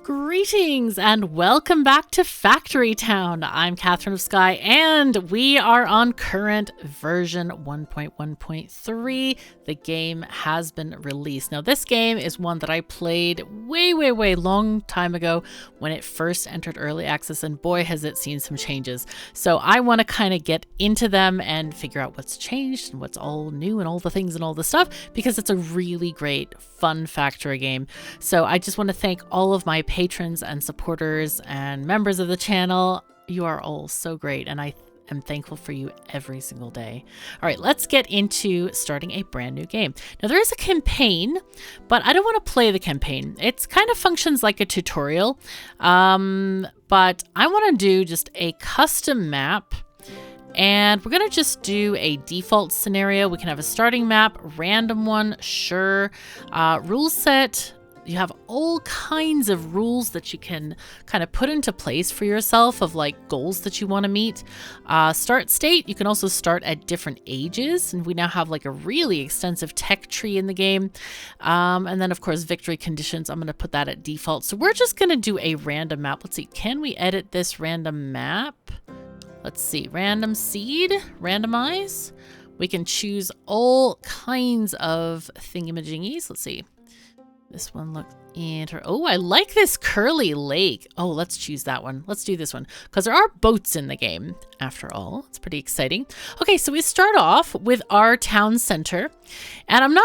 Greetings and welcome back to Factory Town. I'm KatherineOfSky and we are on current version 1.1.3. The game has been released. Now this game is one that I played way long time ago when it first entered early access, and boy has it seen some changes. So I want to kind of get into them and figure out what's changed and what's all new and all the things and all the stuff, because it's a really great fun factory game. So I just want to thank all of my patrons and supporters and members of the channel. You are all so great, and I am thankful for you every single day. All right, let's get into starting a brand new game. Now there is a campaign, but I don't want to play the campaign. It's kind of functions like a tutorial, but I want to do just a custom map. And we're going to just do a default scenario. We can have a starting map, random one, sure. Rule set, you have all kinds of rules that you can kind of put into place for yourself of like goals that you want to meet. Start state, you can also start at different ages. And we now have like a really extensive tech tree in the game. And then of course, victory conditions, I'm going to put that at default. So we're just going to do a random map. Let's see, can we edit this random map? Let's see, random seed, randomize. We can choose all kinds of thingamajiggies. Let's see. This one looks interesting. Oh, I like this curly lake. Oh, let's choose that one. Let's do this one because there are boats in the game after all. It's pretty exciting. Okay, so we start off with our town center. And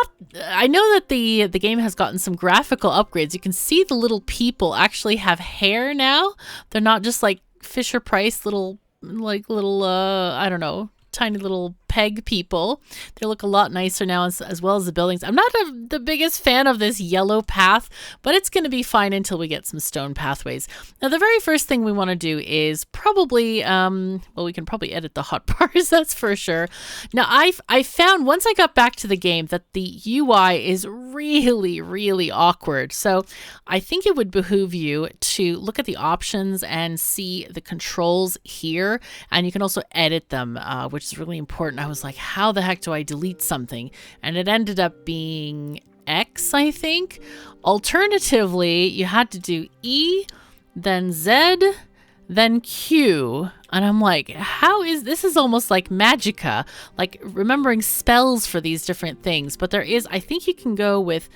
I know that the game has gotten some graphical upgrades. You can see the little people actually have hair now. They're not just like Fisher-Price little I don't know, tiny little peg people. They look a lot nicer now, as well as the buildings. I'm not the biggest fan of this yellow path, but it's going to be fine until we get some stone pathways. Now, the very first thing we want to do is probably, well, we can probably edit the hotbars, that's for sure. Now, I found once I got back to the game that the UI is really awkward. So I think it would behoove you to look at the options and see the controls here, and you can also edit them, which is really important. I was like, how the heck do I delete something? And it ended up being X, I think. Alternatively, you had to do E, then Z, then Q. And I'm like, how is this? Is almost like Magica, like remembering spells for these different things. But there is, I think you can go with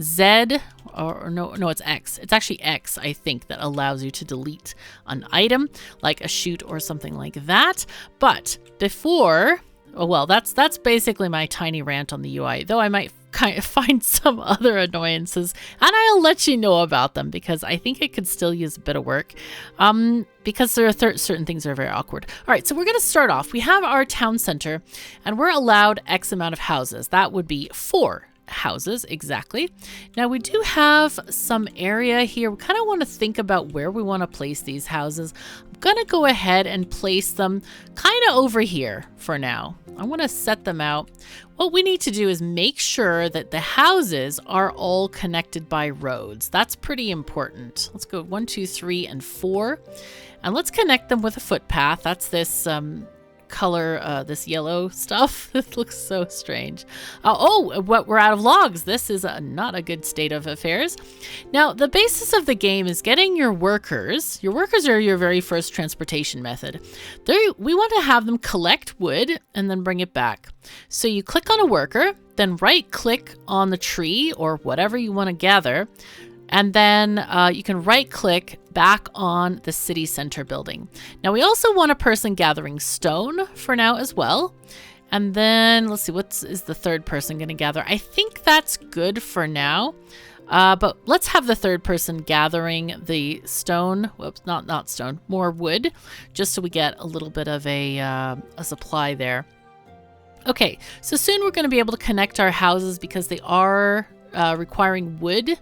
Z, or no, it's X. It's actually X, I think, that allows you to delete an item, like a chute or something like that. But before, oh, well, that's basically my tiny rant on the UI, though I might kind of find some other annoyances, and I'll let you know about them because I think it could still use a bit of work, because there are certain things that are very awkward. All right, so we're going to start off. We have our town center, and we're allowed X amount of houses. That would be 4 houses exactly. Now we do have some area here. We kind of want to think about where we want to place these houses. I'm gonna go ahead and place them kind of over here for now. I want to set them out. What we need to do is make sure that the houses are all connected by roads. That's pretty important. Let's go 1, 2, 3, and 4, and let's connect them with a footpath. That's this color, this yellow stuff. This looks so strange. We're out of logs. This is not a good state of affairs. Now, the basis of the game is getting your workers. Your workers are your very first transportation method. We want to have them collect wood and then bring it back. So you click on a worker, then right click on the tree or whatever you want to gather, and then you can right click back on the city center building. Now we also want a person gathering stone for now as well. And then let's see, what is the third person going to gather? I think that's good for now. But let's have the third person gathering the stone. Whoops, not stone, more wood, just so we get a little bit of a supply there. Okay, so soon we're going to be able to connect our houses because they are requiring wood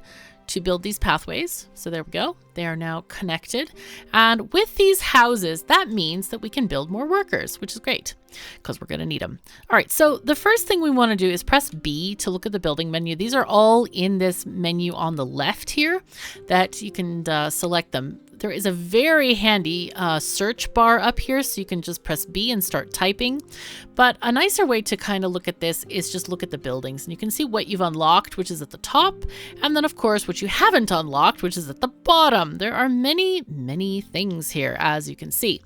to build these pathways. So there we go. They are now connected. And with these houses, that means that we can build more workers, which is great because we're going to need them. All right. So the first thing we want to do is press B to look at the building menu. These are all in this menu on the left here that you can select them. there is a very handy search bar up here, so you can just press B and start typing. But a nicer way to kind of look at this is just look at the buildings, and you can see what you've unlocked, which is at the top, and then of course what you haven't unlocked, which is at the bottom. There are many things here, as you can see.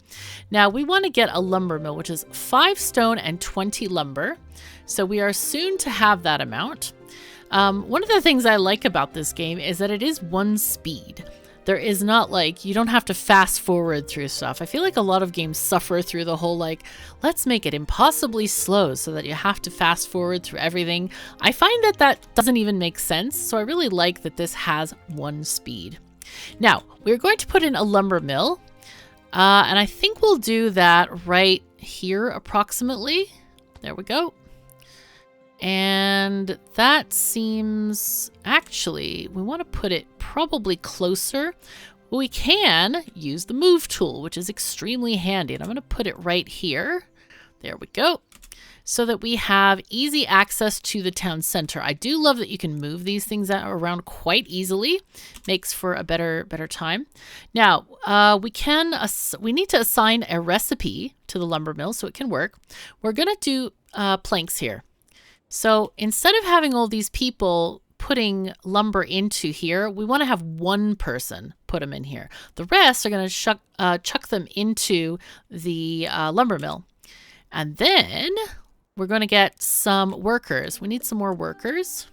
Now we want to get a lumber mill, which is 5 stone and 20 lumber. So we are soon to have that amount. One of the things I like about this game is that it is one speed. There is not like, you don't have to fast forward through stuff. I feel like a lot of games suffer through the whole like, let's make it impossibly slow so that you have to fast forward through everything. I find that that doesn't even make sense. So I really like that this has one speed. Now we're going to put in a lumber mill. And I think we'll do that right here approximately. There we go. And that seems, actually, we want to put it probably closer. We can use the move tool, which is extremely handy. And I'm going to put it right here. There we go. So that we have easy access to the town center. I do love that you can move these things around quite easily. Makes for a better time. Now, we need to assign a recipe to the lumber mill so it can work. We're going to do planks here. So instead of having all these people putting lumber into here, we want to have one person put them in here. The rest are going to chuck them into the lumber mill. And then we're going to get some workers. We need some more workers.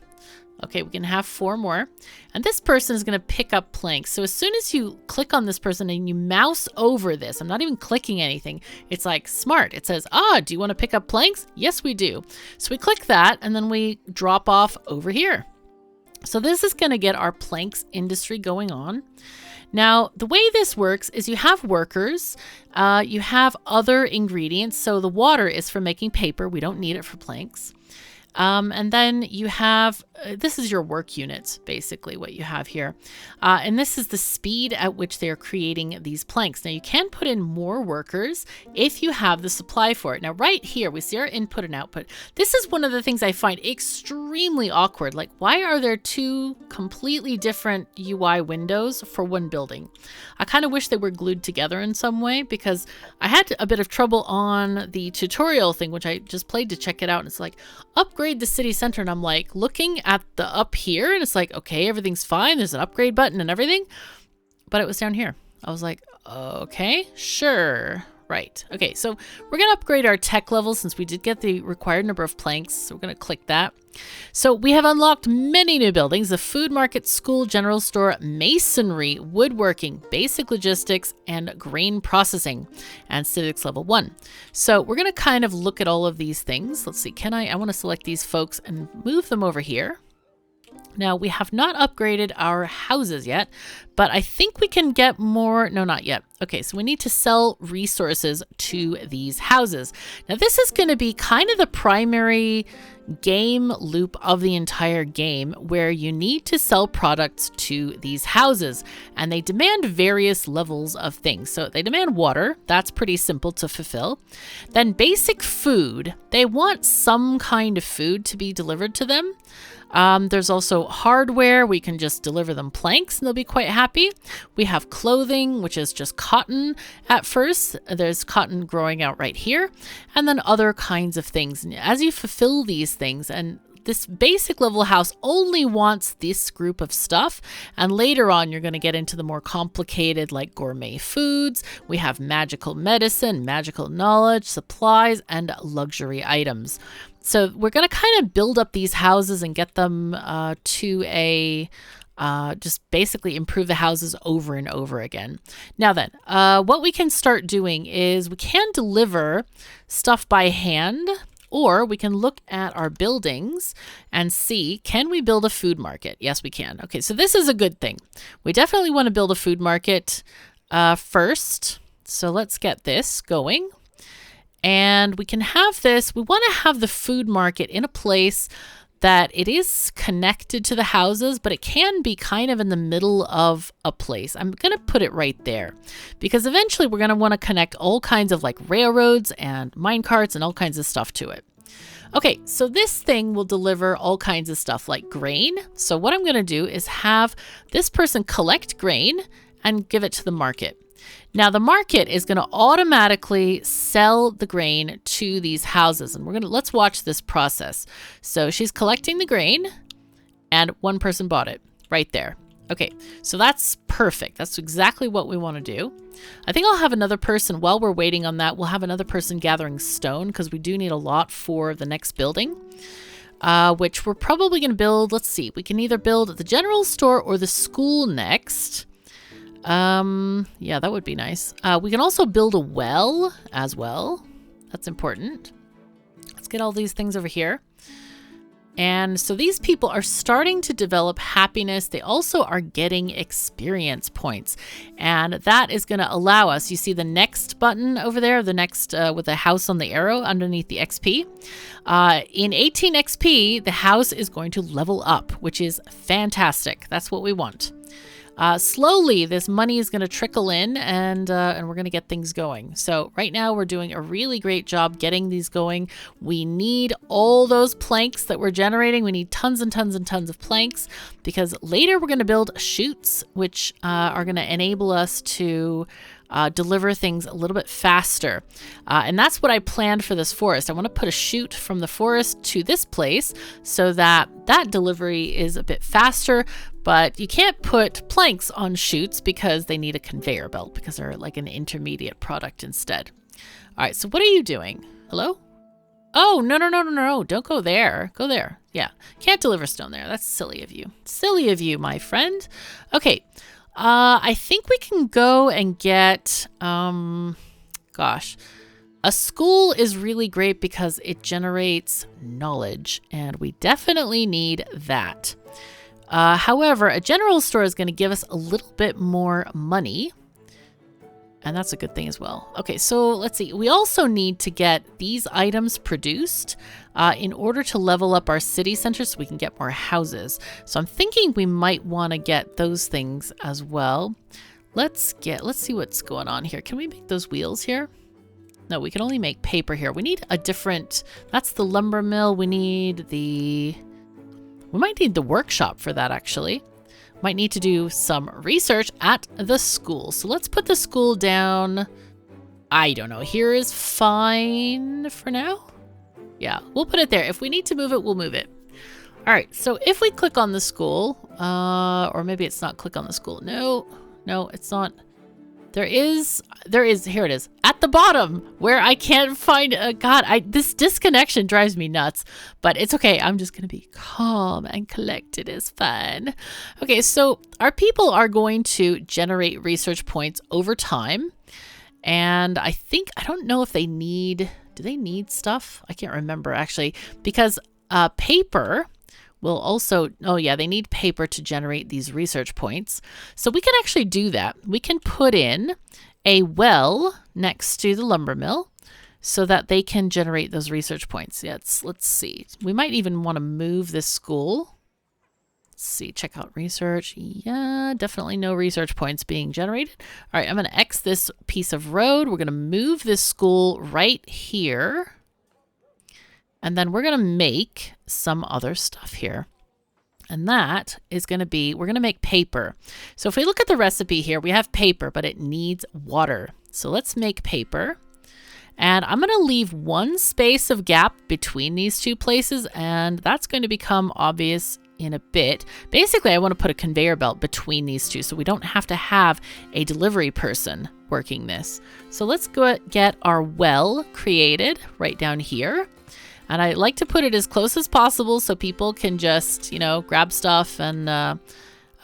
Okay, we can have 4 more. And this person is going to pick up planks. So as soon as you click on this person and you mouse over this, I'm not even clicking anything. It's like smart. It says, do you want to pick up planks? Yes, we do. So we click that and then we drop off over here. So this is going to get our planks industry going on. Now, the way this works is you have workers, you have other ingredients. So the water is for making paper. We don't need it for planks. And then you have, this is your work units, basically what you have here. And this is the speed at which they're creating these planks. Now you can put in more workers if you have the supply for it. Now right here, we see our input and output. This is one of the things I find extremely awkward. Like, why are there 2 completely different UI windows for one building? I kind of wish they were glued together in some way, because I had a bit of trouble on the tutorial thing, which I just played to check it out. And it's like, upgrade the city center, and I'm like looking at the up here and it's like, okay, everything's fine, there's an upgrade button and everything, but it was down here. I was like, okay, sure, right. Okay, so we're gonna upgrade our tech level since we did get the required number of planks, so we're gonna click that. So we have unlocked many new buildings: the food market, school, general store, masonry, woodworking, basic logistics, and grain processing, and civics level 1. So we're going to kind of look at all of these things. Let's see, I want to select these folks and move them over here. Now, we have not upgraded our houses yet, but I think we can get more. No, not yet. Okay, so we need to sell resources to these houses. Now, this is going to be kind of the primary game loop of the entire game, where you need to sell products to these houses, and they demand various levels of things. So they demand water. That's pretty simple to fulfill. Then basic food. They want some kind of food to be delivered to them. There's also hardware. We can just deliver them planks and they'll be quite happy. We have clothing, which is just cotton at first. There's cotton growing out right here, and then other kinds of things. And as you fulfill these things, and this basic level house only wants this group of stuff, and later on you're going to get into the more complicated, like gourmet foods. We have magical medicine, magical knowledge, supplies, and luxury items. So we're going to kind of build up these houses and get them to a just basically improve the houses over and over again. Now then, what we can start doing is we can deliver stuff by hand, or we can look at our buildings and see, can we build a food market? Yes, we can. Okay, so this is a good thing. We definitely want to build a food market first. So let's get this going. And we can have this, we want to have the food market in a place that it is connected to the houses, but it can be kind of in the middle of a place. I'm going to put it right there because eventually we're going to want to connect all kinds of like railroads and mine carts and all kinds of stuff to it. Okay, so this thing will deliver all kinds of stuff like grain. So what I'm going to do is have this person collect grain and give it to the market. Now the market is going to automatically sell the grain to these houses, and let's watch this process. So she's collecting the grain and one person bought it right there. Okay, so that's perfect. That's exactly what we want to do. I think I'll have another person, while we're waiting on that, we'll have another person gathering stone because we do need a lot for the next building, which we're probably going to build. Let's see, we can either build the general store or the school next. Yeah, that would be nice. We can also build a well as well. That's important. Let's get all these things over here. And so these people are starting to develop happiness. They also are getting experience points. And that is going to allow us, you see the next button over there, the next with the house on the arrow underneath the XP. In 18 XP, the house is going to level up, which is fantastic. That's what we want. Slowly, this money is going to trickle in, and we're going to get things going. So right now, we're doing a really great job getting these going. We need all those planks that we're generating. We need tons and tons and tons of planks, because later we're going to build chutes, which are going to enable us to deliver things a little bit faster. And that's what I planned for this forest. I want to put a chute from the forest to this place so that that delivery is a bit faster, but you can't put planks on chutes because they need a conveyor belt, because they're like an intermediate product instead. All right, so what are you doing? Hello? Oh, no. Don't go there. Go there. Yeah, can't deliver stone there. That's silly of you. Silly of you, my friend. Okay. I think we can go and get, gosh, a school is really great because it generates knowledge, and we definitely need that. However, a general store is going to give us a little bit more money, and that's a good thing as well. Okay, so let's see. We also need to get these items produced in order to level up our city center so we can get more houses. So I'm thinking we might want to get those things as well. Let's see what's going on here. Can we make those wheels here? No, we can only make paper here. We need a different, that's the lumber mill. We might need the workshop for that, actually. Might need to do some research at the school. So let's put the school down. I don't know. Here is fine for now. Yeah, we'll put it there. If we need to move it, we'll move it. All right, so if we click on the school, or maybe it's not click on the school. No, it's not. There is, here it is, at the bottom where I can't find, this disconnection drives me nuts, but it's okay. I'm just going to be calm and collected. It's fine. Okay, so our people are going to generate research points over time. And I don't know if they need, do they need stuff? I can't remember actually, because paper will also, oh yeah, they need paper to generate these research points. So we can actually do that. We can put in a well next to the lumber mill so that they can generate those research points. Yeah, let's see. We might even want to move this school. Let's see, check out research. Yeah, definitely no research points being generated. All right, I'm going to X this piece of road. We're going to move this school right here. And then we're going to make some other stuff here. And that is going to be, we're going to make paper. So if we look at the recipe here, we have paper, but it needs water. So let's make paper. And I'm going to leave one space of gap between these two places, and that's going to become obvious in a bit. Basically, I want to put a conveyor belt between these two so we don't have to have a delivery person working this. So let's go get our well created right down here. And I like to put it as close as possible so people can just, grab stuff. And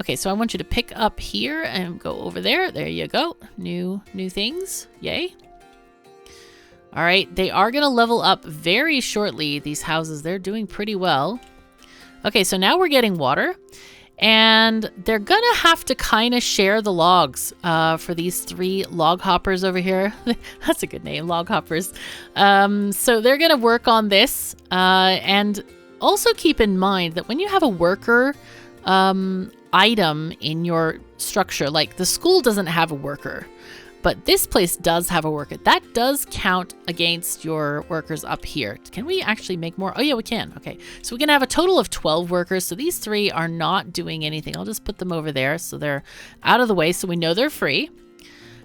okay, so I want you to pick up here and go over there. There you go. New things. Yay. All right, they are going to level up very shortly, these houses. They're doing pretty well. Okay, so now we're getting water. And they're going to have to kind of share the logs for these 3 log hoppers over here. That's a good name, log hoppers. So they're going to work on this. And also keep in mind that when you have a worker item in your structure, like the school doesn't have a worker. but this place does have a worker. That does count against your workers up here. Can we actually make more? Oh yeah, we can. Okay, so we can have a total of 12 workers. So these 3 are not doing anything. I'll just put them over there so they're out of the way so we know they're free.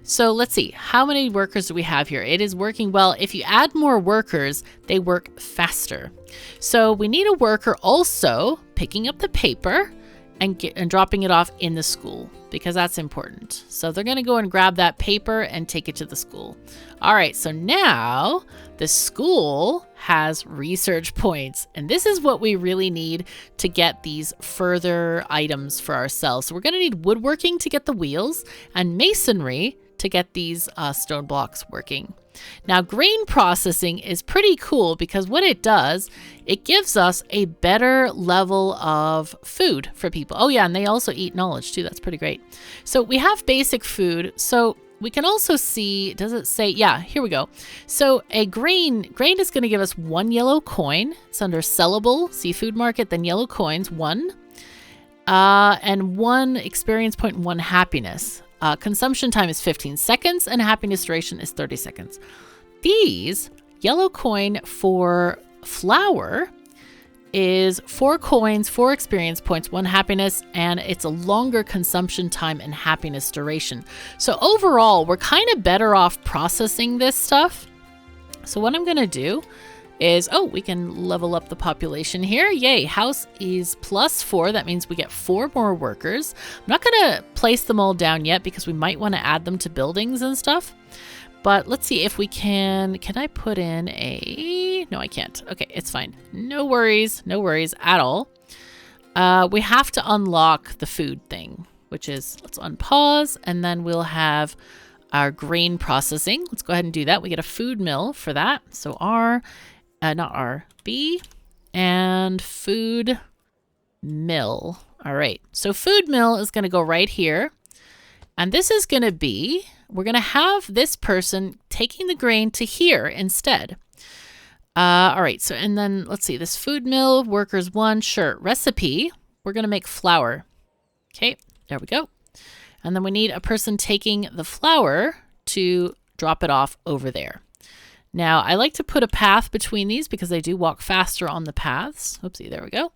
So let's see, how many workers do we have here? It is working well. If you add more workers, they work faster. So we need a worker also picking up the paper and dropping it off in the school, because that's important. So they're gonna go and grab that paper and take it to the school. All right, so now the school has research points, and this is what we really need to get these further items for ourselves. So we're gonna need woodworking to get the wheels and masonry to get these stone blocks working. Now, grain processing is pretty cool because what it does, it gives us a better level of food for people. Oh yeah, and they also eat knowledge too. That's pretty great. So we have basic food. So we can also see, does it say, yeah, here we go. So a grain is going to give us 1 yellow coin. It's under sellable, seafood market, then yellow coins, 1. And 1 experience point, 1 happiness. Consumption time is 15 seconds and happiness duration is 30 seconds. These yellow coin for flour is 4 coins, 4 experience points, 1 happiness, and it's a longer consumption time and happiness duration. So overall, we're kind of better off processing this stuff. So what I'm going to do is, oh, we can level up the population here. Yay, house is +4. That means we get 4 more workers. I'm not gonna place them all down yet because we might want to add them to buildings and stuff. But let's see if we can I put in a, no, I can't. Okay, it's fine. No worries at all. We have to unlock the food thing, which is, let's unpause, and then we'll have our grain processing. Let's go ahead and do that. We get a food mill for that. So B and food mill. All right, so food mill is going to go right here. And this is going to be, we're going to have this person taking the grain to here instead. All right, so, and then let's see, this food mill, workers 1, sure. Recipe, we're going to make flour. Okay, there we go. And then we need a person taking the flour to drop it off over there. Now, I like to put a path between these because they do walk faster on the paths. Oopsie, there we go.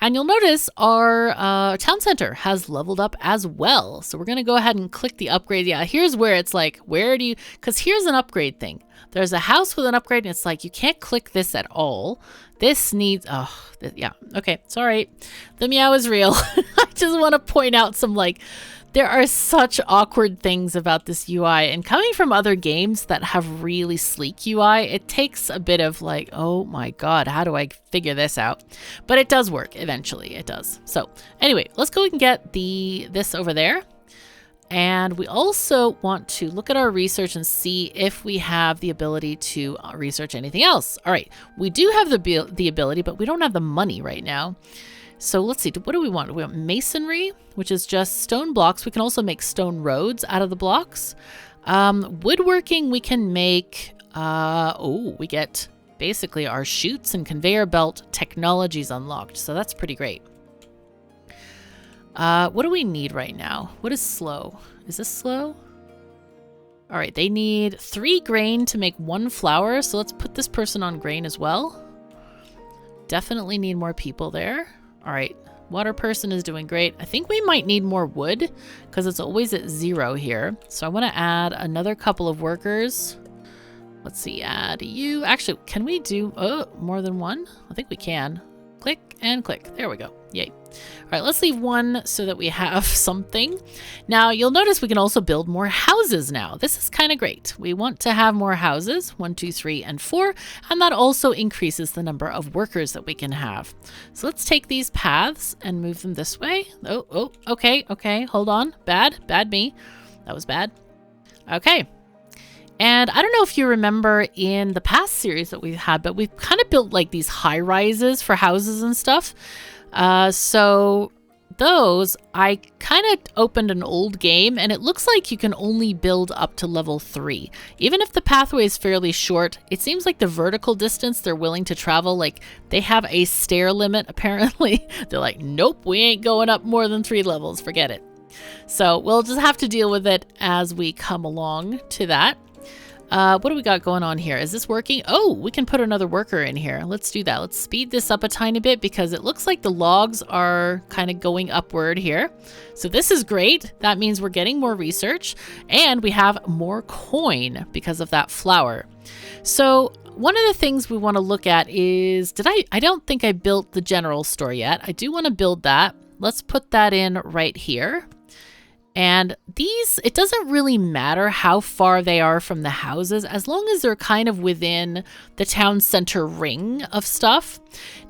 And you'll notice our town center has leveled up as well. So we're going to go ahead and click the upgrade. Yeah, here's where it's like, where do you, because here's an upgrade thing. There's a house with an upgrade and it's like, you can't click this at all. This needs, yeah, okay, sorry. The meow is real. I just want to point out some there are such awkward things about this UI, and coming from other games that have really sleek UI, it takes a bit of oh my God, how do I figure this out? But it does work eventually, it does. So anyway, let's go and get this over there. And we also want to look at our research and see if we have the ability to research anything else. All right, we do have the ability, but we don't have the money right now. So let's see, what do we want? We want masonry, which is just stone blocks. We can also make stone roads out of the blocks. Woodworking, we can make, we get basically our chutes and conveyor belt technologies unlocked. So that's pretty great. What do we need right now? What is slow? Is this slow? All right, they need 3 grain to make 1 flour. So let's put this person on grain as well. Definitely need more people there. All right, water person is doing great. I think we might need more wood because it's always at 0 here. So I want to add another couple of workers. Let's see, add you. Actually, can we do more than 1? I think we can. Click and click. There we go. Yay. All right, let's leave 1 so that we have something. Now, you'll notice we can also build more houses now. This is kind of great. We want to have more houses, 1, 2, 3, and 4, and that also increases the number of workers that we can have. So let's take these paths and move them this way. Oh, okay, hold on. Bad me. That was bad. Okay. And I don't know if you remember in the past series that we've had, but we've kind of built these high rises for houses and stuff. So those, I kind of opened an old game and it looks like you can only build up to level 3. Even if the pathway is fairly short, it seems like the vertical distance they're willing to travel, they have a stair limit apparently. They're like, nope, we ain't going up more than 3 levels, forget it. So we'll just have to deal with it as we come along to that. What do we got going on here? Is this working? Oh, we can put another worker in here. Let's do that. Let's speed this up a tiny bit because it looks like the logs are kind of going upward here. So this is great. That means we're getting more research and we have more coin because of that flour. So one of the things we want to look at is, I don't think I built the general store yet. I do want to build that. Let's put that in right here. And these, it doesn't really matter how far they are from the houses as long as they're kind of within the town center ring of stuff.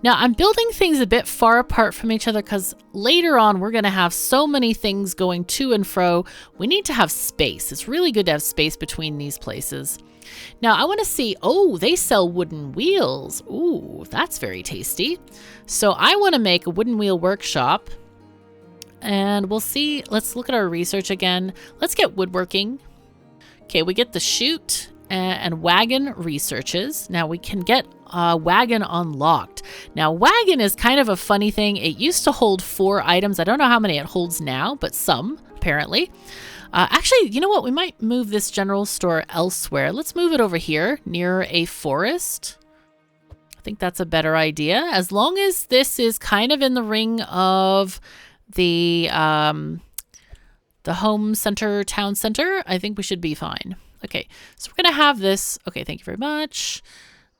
Now I'm building things a bit far apart from each other because later on we're going to have so many things going to and fro. We need to have space. It's really good to have space between these places. Now I want to see, oh, they sell wooden wheels. Ooh, that's very tasty. So I want to make a wooden wheel workshop. And we'll see, let's look at our research again. Let's get woodworking. Okay, we get the chute and wagon researches. Now we can get wagon unlocked. Now wagon is kind of a funny thing. It used to hold 4 items. I don't know how many it holds now, but some apparently. Actually, you know what? We might move this general store elsewhere. Let's move it over here near a forest. I think that's a better idea. As long as this is kind of in the ring of the home center, town center, I think we should be fine. Okay, so we're gonna have this. Okay, thank you very much.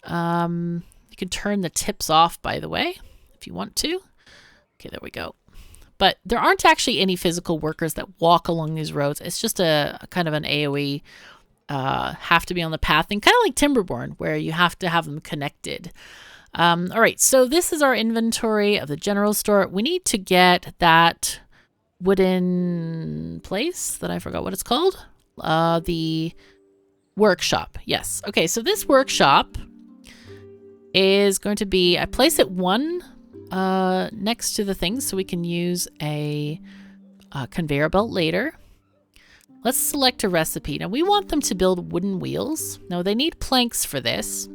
You can turn the tips off, by the way, if you want to. Okay, there we go. But there aren't actually any physical workers that walk along these roads. It's just a kind of an AoE have to be on the path thing, kind of like Timberborn, where you have to have them connected. All right, so this is our inventory of the general store. We need to get that wooden place that I forgot what it's called. The workshop. Yes. Okay, so this workshop is going to be, I place it one next to the things so we can use a conveyor belt later. Let's select a recipe. Now we want them to build wooden wheels. Now they need planks for this.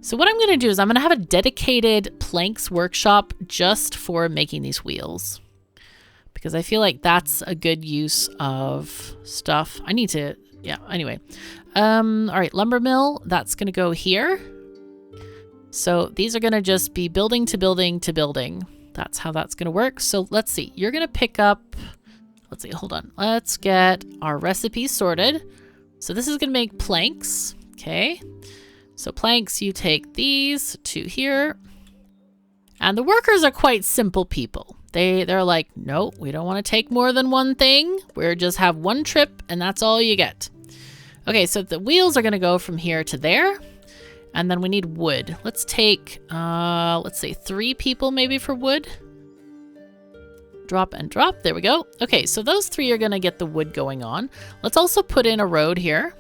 So what I'm going to do is I'm going to have a dedicated planks workshop just for making these wheels. Because I feel like that's a good use of stuff. I need to, yeah, anyway. All right, lumber mill, that's going to go here. So these are going to just be building to building to building. That's how that's going to work. So let's see, you're going to pick up, let's see, hold on. Let's get our recipes sorted. So this is going to make planks, okay. So planks, you take these to here. And the workers are quite simple people. They're like, no, we don't want to take more than one thing. We're just have one trip and that's all you get. Okay, so the wheels are going to go from here to there. And then we need wood. Let's take, let's say 3 people maybe for wood. Drop and drop. There we go. Okay, so those 3 are going to get the wood going on. Let's also put in a road here.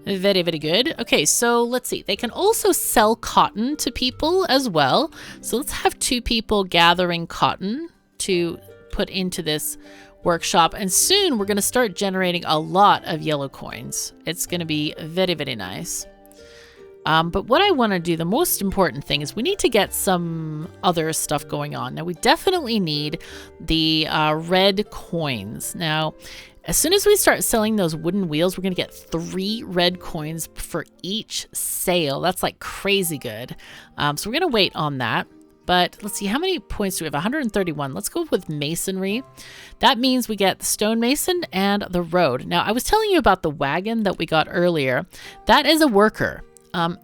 Very, very good. Okay, so let's see. They can also sell cotton to people as well. So let's have 2 people gathering cotton to put into this workshop. And soon we're going to start generating a lot of yellow coins. It's going to be very, very nice. But what I want to do, the most important thing is we need to get some other stuff going on. Now, we definitely need the red coins. Now, as soon as we start selling those wooden wheels, we're going to get 3 red coins for each sale. That's like crazy good. So we're going to wait on that. But let's see, how many points do we have? 131. Let's go with masonry. That means we get the stonemason and the road. Now, I was telling you about the wagon that we got earlier. That is a worker.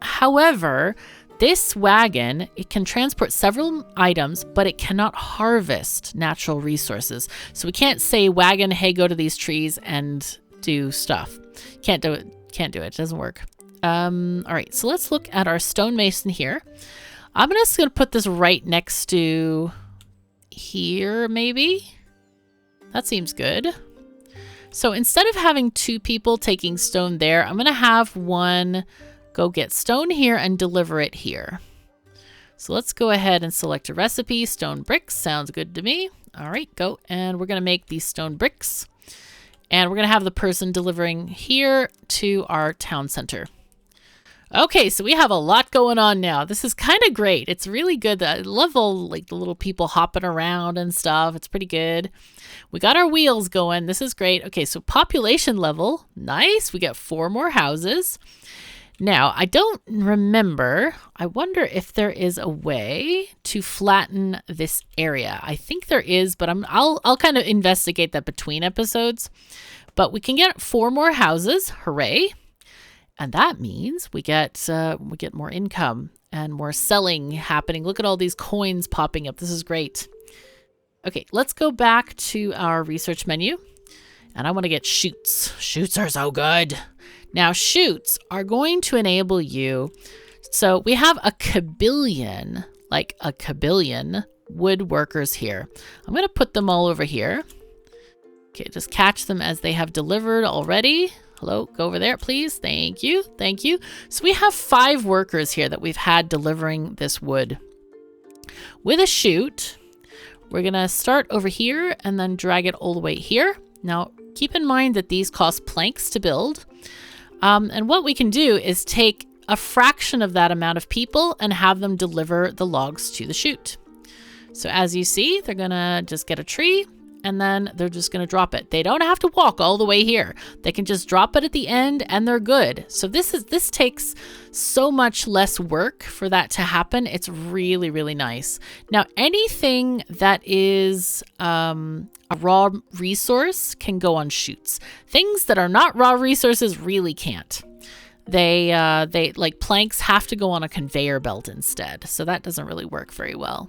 However, this wagon, it can transport several items, but it cannot harvest natural resources. So we can't say, wagon, hey, go to these trees and do stuff. Can't do it. Can't do it. It doesn't work. All right, so let's look at our stonemason here. I'm just going to put this right next to here, maybe. That seems good. So instead of having 2 people taking stone there, I'm going to have one go get stone here and deliver it here. So let's go ahead and select a recipe. Stone bricks sounds good to me. All right, go. And we're going to make these stone bricks. And we're going to have the person delivering here to our town center. Okay, so we have a lot going on now. This is kind of great. It's really good. I love all like the little people hopping around and stuff. It's pretty good. We got our wheels going. This is great. Okay, so population level. Nice. We got 4 more houses. Now, I don't remember. I wonder if there is a way to flatten this area. I think there is, but I'll kind of investigate that between episodes. But we can get 4 more houses. Hooray. And that means we get more income and more selling happening. Look at all these coins popping up. This is great. Okay, let's go back to our research menu. And I want to get chutes. Chutes are so good. Now, chutes are going to enable you. So we have a kabillion woodworkers here. I'm going to put them all over here. Okay, just catch them as they have delivered already. Hello, go over there, please. Thank you. Thank you. So we have 5 workers here that we've had delivering this wood. With a chute, we're going to start over here and then drag it all the way here. Now, keep in mind that these cost planks to build. And what we can do is take a fraction of that amount of people and have them deliver the logs to the chute. So as you see, they're going to just get a tree. And then they're just going to drop it. They don't have to walk all the way here. They can just drop it at the end and they're good. So this takes so much less work for that to happen. It's really, really nice. Now, anything that is a raw resource can go on chutes. Things that are not raw resources really can't. They like planks have to go on a conveyor belt instead. So that doesn't really work very well.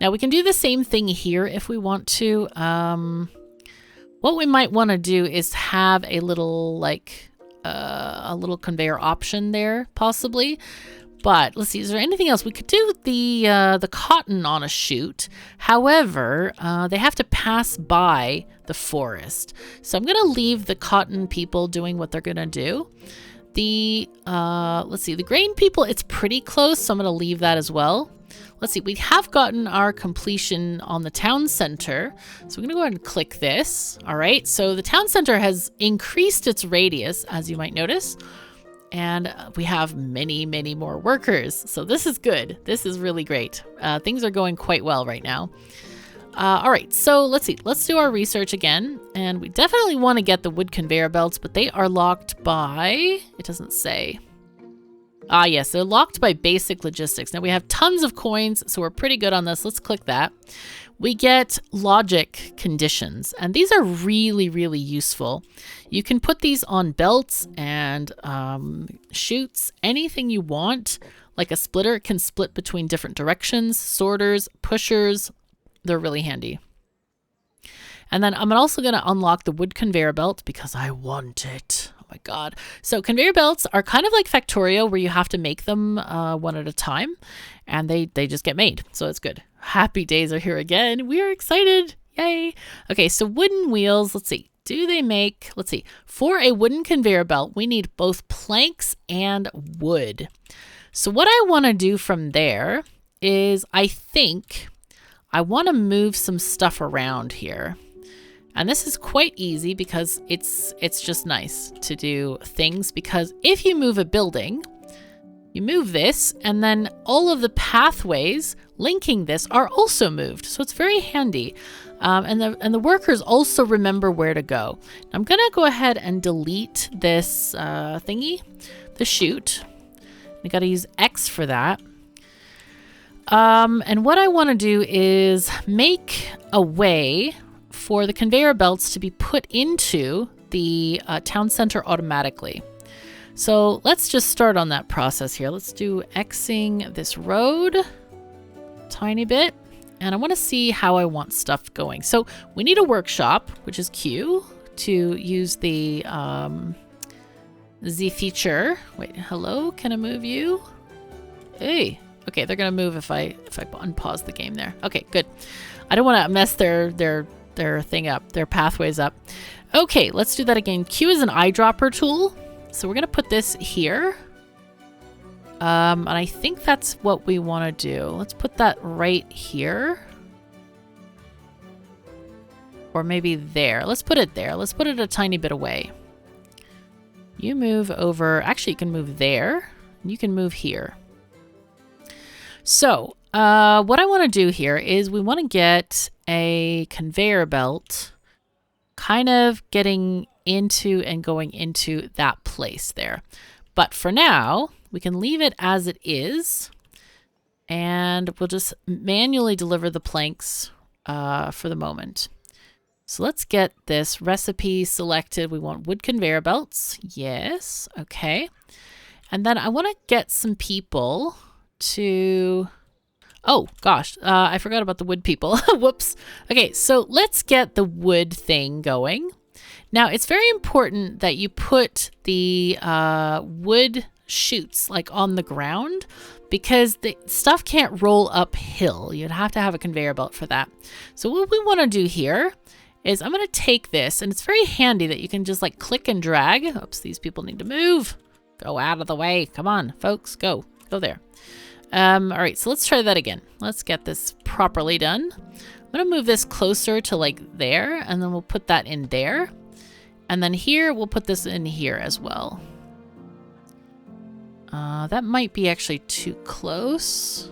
Now we can do the same thing here if we want to. What we might want to do is have a little conveyor option there, possibly. But let's see, is there anything else? We could do the cotton on a chute. However, they have to pass by the forest. So I'm going to leave the cotton people doing what they're going to do. Let's see, the grain people, it's pretty close, so I'm going to leave that as well. Let's see, we have gotten our completion on the town center. So we're going to go ahead and click this. All right, so the town center has increased its radius, as you might notice. And we have many, many more workers. So this is good. This is really great. Things are going quite well right now. All right, so let's see. Let's do our research again. And we definitely want to get the wood conveyor belts, but they are locked by, it doesn't say. Ah, yes, they're locked by basic logistics. Now we have tons of coins, so we're pretty good on this. Let's click that. We get logic conditions, and these are really, really useful. You can put these on belts and chutes, anything you want. Like a splitter, it can split between different directions, sorters, pushers. They're really handy. And then I'm also going to unlock the wood conveyor belt because I want it. Oh my God. So conveyor belts are kind of like Factorio where you have to make them one at a time and they just get made. So it's good. Happy days are here again. We are excited. Yay. Okay, so wooden wheels. Let's see. Do they make, let's see. For a wooden conveyor belt, we need both planks and wood. So what I want to do from there is I think I want to move some stuff around here. And this is quite easy because it's just nice to do things, because if you move a building, you move this and then all of the pathways linking this are also moved. So it's very handy. And the workers also remember where to go. I'm going to go ahead and delete this thingy, the chute. You got to use X for that. And what I want to do is make a way for the conveyor belts to be put into the town center automatically. So let's just start on that process here. Let's do Xing this road tiny bit. And I want to see how I want stuff going. So we need a workshop, which is Q, to use the Z feature. Wait, hello, can I move you? Hey. Okay, they're gonna move if I unpause the game there. Okay, good. I don't want to mess their thing up, their pathways up. Okay, let's do that again. Q is an eyedropper tool, so we're gonna put this here. And I think that's what we want to do. Let's put that right here, or maybe there. Let's put it there. Let's put it a tiny bit away. You move over. Actually, you can move there You can move here. So what I want to do here is we want to get a conveyor belt kind of getting into and going into that place there. But for now, we can leave it as it is, and we'll just manually deliver the planks for the moment. So let's get this recipe selected. We want wood conveyor belts. Yes. Okay. And then I want to get some people to... Oh, gosh. I forgot about the wood people. Whoops. Okay, so let's get the wood thing going. Now, it's very important that you put the wood chutes like on the ground, because the stuff can't roll uphill. You'd have to have a conveyor belt for that. So what we want to do here is I'm going to take this, and it's very handy that you can just like click and drag. Oops, these people need to move. Go out of the way. Come on, folks, go there. All right, so let's try that again. Let's get this properly done. I'm going to move this closer to like there, and then we'll put that in there. And then here, we'll put this in here as well. That might be actually too close.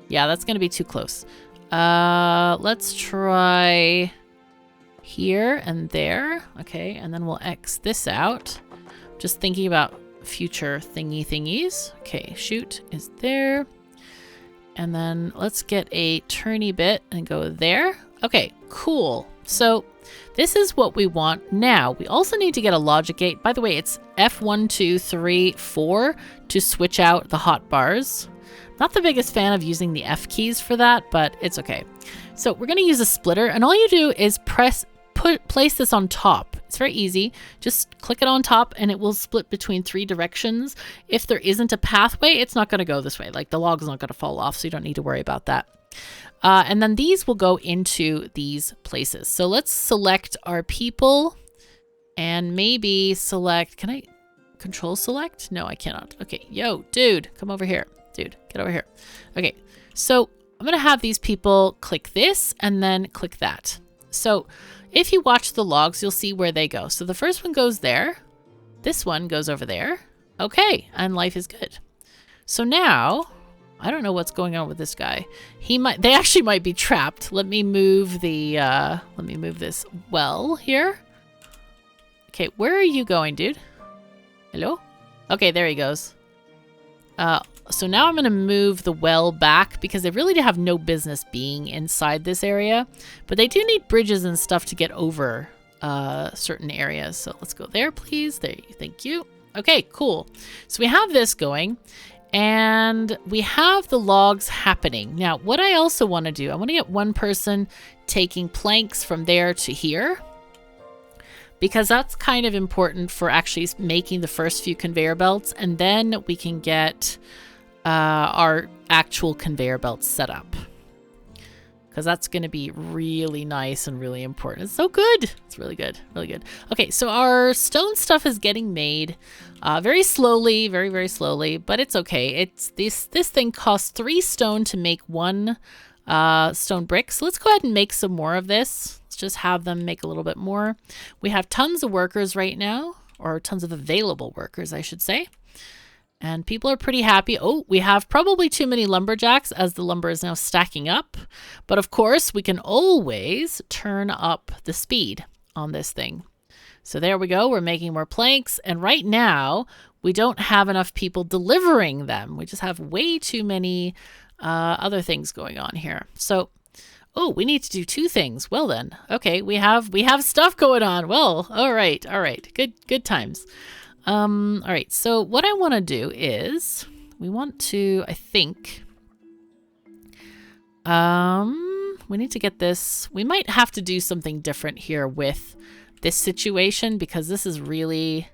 Yeah, that's going to be too close. Let's try here and there. Okay, and then we'll X this out. Just thinking about future thingies. Okay, chute is there. And then let's get a turny bit and go there. Okay, cool. So this is what we want. Now, we also need to get a logic gate. By the way, it's F1, 2, 3, 4 to switch out the hot bars. Not the biggest fan of using the F keys for that, but it's okay. So we're going to use a splitter, and all you do is place this on top. It's very easy. Just click it on top and it will split between 3 directions. If there isn't a pathway, it's not going to go this way. Like the log's not going to fall off, so you don't need to worry about that. And then these will go into these places. So let's select our people and maybe select, can I control select? No, I cannot. Okay, yo, dude, come over here. Dude, get over here. Okay, so I'm going to have these people click this and then click that. So if you watch the logs, you'll see where they go. So the first one goes there. This one goes over there. Okay, and life is good. So now, I don't know what's going on with this guy. They actually might be trapped. Let me move this well here. Okay, where are you going, dude? Hello? Okay, there he goes. So now I'm going to move the well back because they really have no business being inside this area. But they do need bridges and stuff to get over certain areas. So let's go there, please. There, thank you. Okay, cool. So we have this going. And we have the logs happening. Now, what I also want to do, I want to get one person taking planks from there to here, because that's kind of important for actually making the first few conveyor belts, and then we can get our actual conveyor belts set up, because that's going to be really nice and really important. It's so good. It's really good. Really good. Okay, so our stone stuff is getting made very slowly, very, very slowly, but it's okay. It's this thing costs 3 stone to make 1 stone brick. So let's go ahead and make some more of this. Let's just have them make a little bit more. We have tons of workers right now, or tons of available workers, I should say. And people are pretty happy. Oh, we have probably too many lumberjacks as the lumber is now stacking up. But of course, we can always turn up the speed on this thing. So there we go. We're making more planks. And right now, we don't have enough people delivering them. We just have way too many other things going on here. So, oh, we need to do 2 things. Well then, okay, we have stuff going on. Well, all right. Good times. All right, so what I want to do is we want to, I think, we need to get this. We might have to do something different here with this situation, because this is really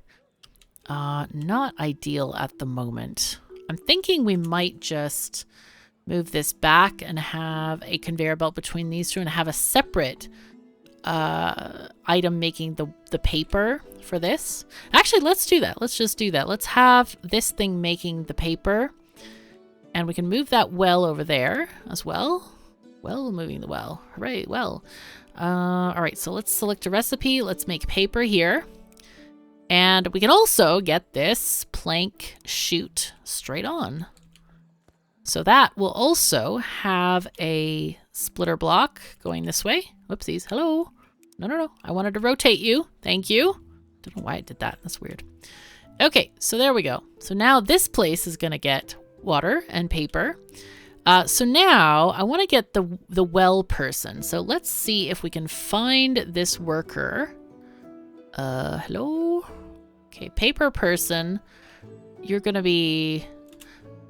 not ideal at the moment. I'm thinking we might just move this back and have a conveyor belt between these 2 and have a separate item making the paper for this. Actually, let's do that. Let's just do that. Let's have this thing making the paper, and we can move that well over there as well. Well, moving the well. Hooray, well. All right, so let's select a recipe. Let's make paper here. And we can also get this plank chute straight on. So that will also have a splitter block going this way. Whoopsies. Hello. No. I wanted to rotate you. Thank you. Don't know why I did that. That's weird. Okay, so there we go. So now this place is going to get water and paper. So now I want to get the well person. So let's see if we can find this worker. Hello? Okay, paper person. You're going to be...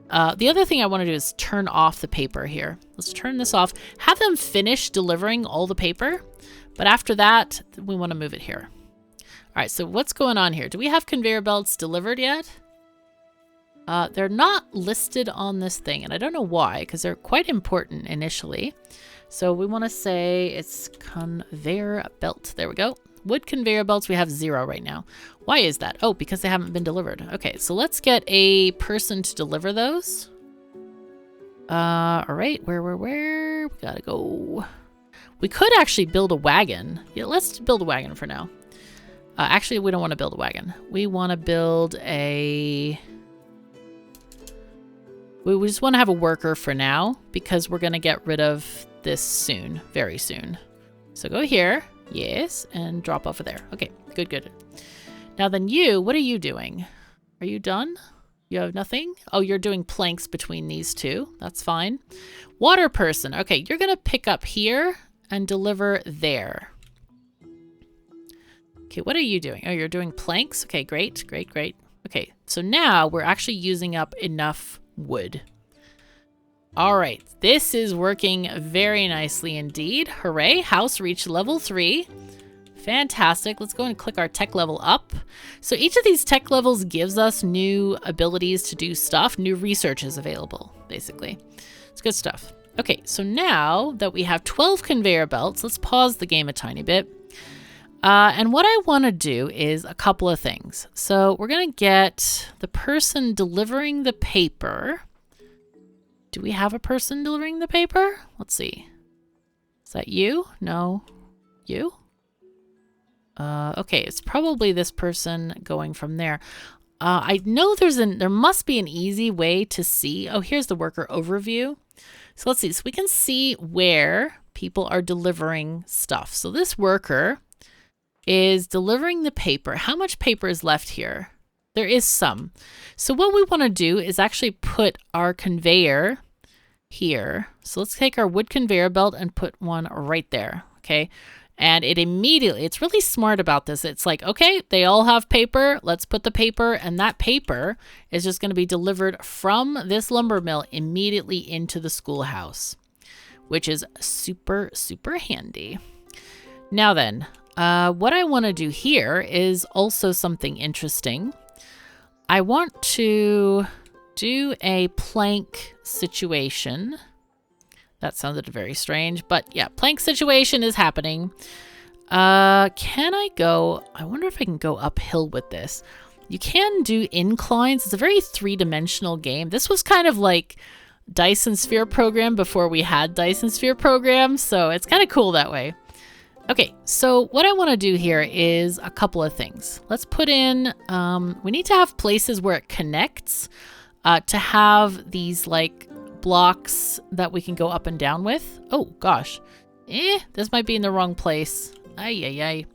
the other thing I want to do is turn off the paper here. Let's turn this off. Have them finish delivering all the paper. But after that, we want to move it here. All right, so what's going on here? Do we have conveyor belts delivered yet? They're not listed on this thing, and I don't know why, because they're quite important initially. So we want to say it's conveyor belt. There we go. Wood conveyor belts, we have 0 right now. Why is that? Oh, because they haven't been delivered. Okay, so let's get a person to deliver those. All right, where? We gotta go. We could actually build a wagon. Yeah, let's build a wagon for now. Actually, we don't want to build a wagon. We want to build a... We just want to have a worker for now because we're going to get rid of this soon, very soon. So go here, yes, and drop off of there. Okay, good. Now then you, what are you doing? Are you done? You have nothing? Oh, you're doing planks between these two. That's fine. Water person. Okay, you're going to pick up here and deliver there. Okay, what are you doing? Oh, you're doing planks? Okay, great. Okay, so now we're actually using up enough wood. All right, this is working very nicely indeed. Hooray, house reached level 3. Fantastic. Let's go and click our tech level up. So each of these tech levels gives us new abilities to do stuff. New research is available, basically. It's good stuff. Okay, so now that we have 12 conveyor belts, let's pause the game a tiny bit. And what I want to do is a couple of things. So we're going to get the person delivering the paper. Do we have a person delivering the paper? Let's see. Is that you? No. You? Okay, it's probably this person going from there. I know there must be an easy way to see. Oh, here's the worker overview. So let's see. So we can see where people are delivering stuff. So this worker is delivering the paper. How much paper is left here? There is some. So what we want to do is actually put our conveyor here. So let's take our wood conveyor belt and put one right there. Okay. And it immediately, it's really smart about this. It's like, okay, they all have paper. Let's put the paper, and that paper is just going to be delivered from this lumber mill immediately into the schoolhouse, which is super, super handy. Now then, what I want to do here is also something interesting. I want to do a plank situation. That sounded very strange, but yeah, plank situation is happening. Can I go? I wonder if I can go uphill with this. You can do inclines. It's a very three-dimensional game. This was kind of like Dyson Sphere Program before we had Dyson Sphere Program, so it's kind of cool that way. Okay, so what I want to do here is a couple of things. Let's put in, we need to have places where it connects to have these like blocks that we can go up and down with. Oh gosh, this might be in the wrong place. Ay.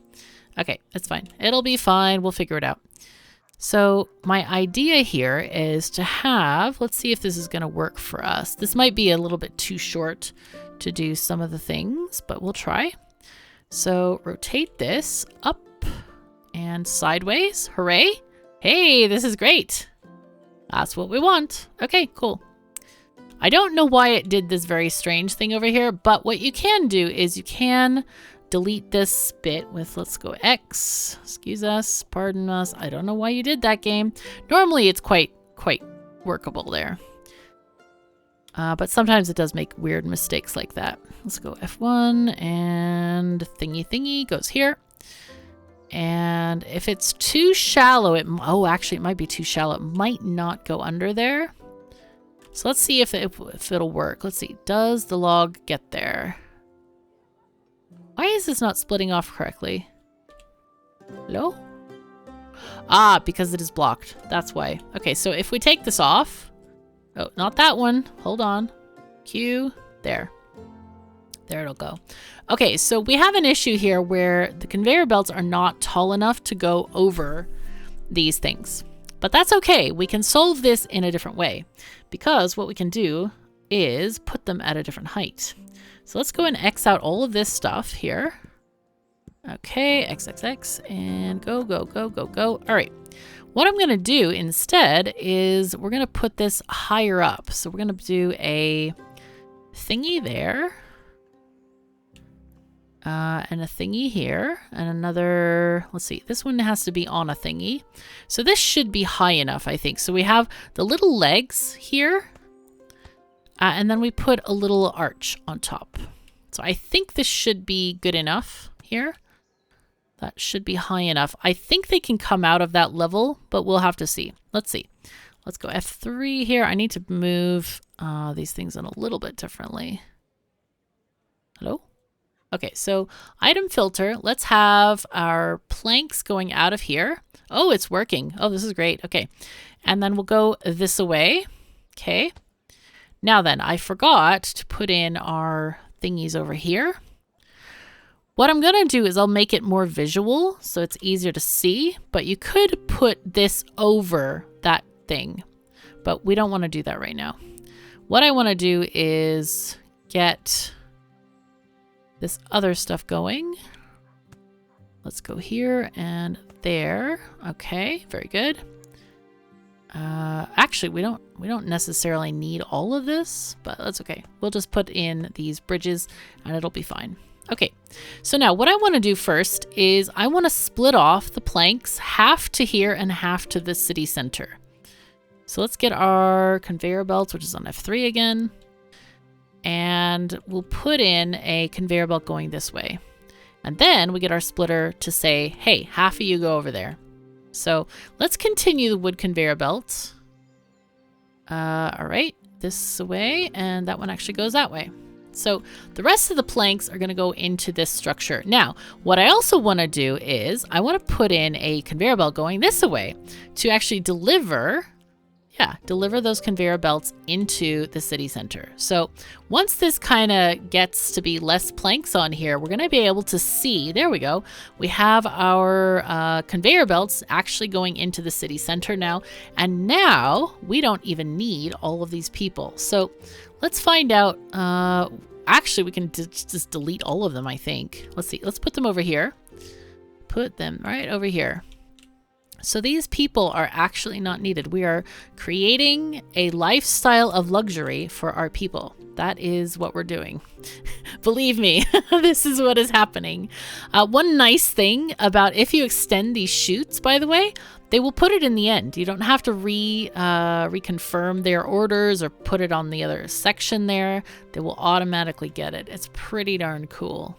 Okay, it's fine. It'll be fine. We'll figure it out. So my idea here is to have, let's see if this is going to work for us. This might be a little bit too short to do some of the things, but we'll try. So rotate this up and sideways. Hooray. Hey, this is great. That's what we want. Okay, cool. I don't know why it did this very strange thing over here, but what you can do is you can delete this bit with, let's go X. Excuse us, pardon us. I don't know why you did that, game. Normally it's quite workable there. But sometimes it does make weird mistakes like that. Let's go F1 and thingy goes here. And if it's too shallow, actually it might be too shallow. It might not go under there. So let's see if it'll work. Let's see. Does the log get there? Why is this not splitting off correctly? Hello? Ah, because it is blocked. That's why. Okay, so if we take this off. Oh, not that one. Hold on. Q. There. There it'll go. Okay, so we have an issue here where the conveyor belts are not tall enough to go over these things. But that's okay. We can solve this in a different way, because what we can do is put them at a different height. So let's go and X out all of this stuff here. Okay, XXX, and go, go, go, go, go. All right. What I'm going to do instead is we're going to put this higher up. So we're going to do a thingy there. And a thingy here. And another, let's see, this one has to be on a thingy. So this should be high enough, I think. So we have the little legs here. And then we put a little arch on top. So I think this should be good enough here. That should be high enough. I think they can come out of that level, but we'll have to see. Let's see. Let's go F3 here. I need to move these things in a little bit differently. Hello? Okay, so item filter. Let's have our planks going out of here. Oh, it's working. Oh, this is great. Okay. And then we'll go this away. Okay. Now then, I forgot to put in our thingies over here. What I'm going to do is I'll make it more visual so it's easier to see, but you could put this over that thing, but we don't want to do that right now. What I want to do is get this other stuff going. Let's go here and there. Okay, very good. Actually, we don't necessarily need all of this, but that's okay. We'll just put in these bridges and it'll be fine. Okay, so now what I want to do first is I want to split off the planks, half to here and half to the city center. So let's get our conveyor belts, which is on F3 again. And we'll put in a conveyor belt going this way. And then we get our splitter to say, hey, half of you go over there. So let's continue the wood conveyor belt. All right, this way, and that one actually goes that way. So the rest of the planks are going to go into this structure. Now, what I also want to do is I want to put in a conveyor belt going this way to actually deliver those conveyor belts into the city center. So once this kind of gets to be less planks on here, we're going to be able to see, there we go. We have our conveyor belts actually going into the city center now. And now we don't even need all of these people. So let's find out. Actually, we can just delete all of them, I think. Let's see. Let's put them over here. Put them right over here. So these people are actually not needed. We are creating a lifestyle of luxury for our people. That is what we're doing. Believe me, this is what is happening. One nice thing about if you extend these chutes, by the way, they will put it in the end. You don't have to reconfirm their orders or put it on the other section there. They will automatically get it. It's pretty darn cool.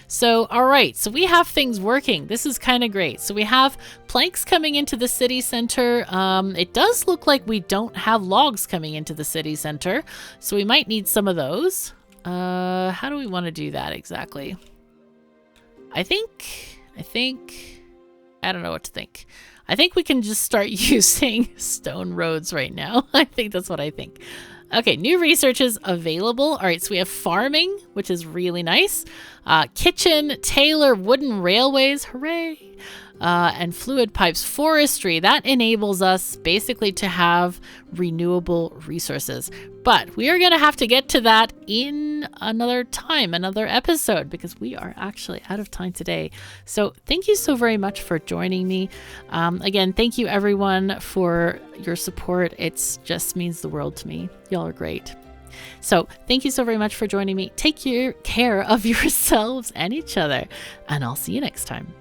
So, all right, so we have things working. This is kind of great. So we have planks coming into the city center. It does look like we don't have logs coming into the city center, so we might need some of those. How do we want to do that exactly? I don't know what to think. I think we can just start using stone roads right now. I think that's what I think. Okay, new research is available. All right, so we have farming, which is really nice. Kitchen, tailor, wooden railways, hooray. And fluid pipes forestry. That enables us basically to have renewable resources. But we are going to have to get to that in another time, another episode, because we are actually out of time today. So thank you so very much for joining me. Again, thank you everyone for your support. It just means the world to me. Y'all are great. So thank you so very much for joining me. Take care of yourselves and each other, and I'll see you next time.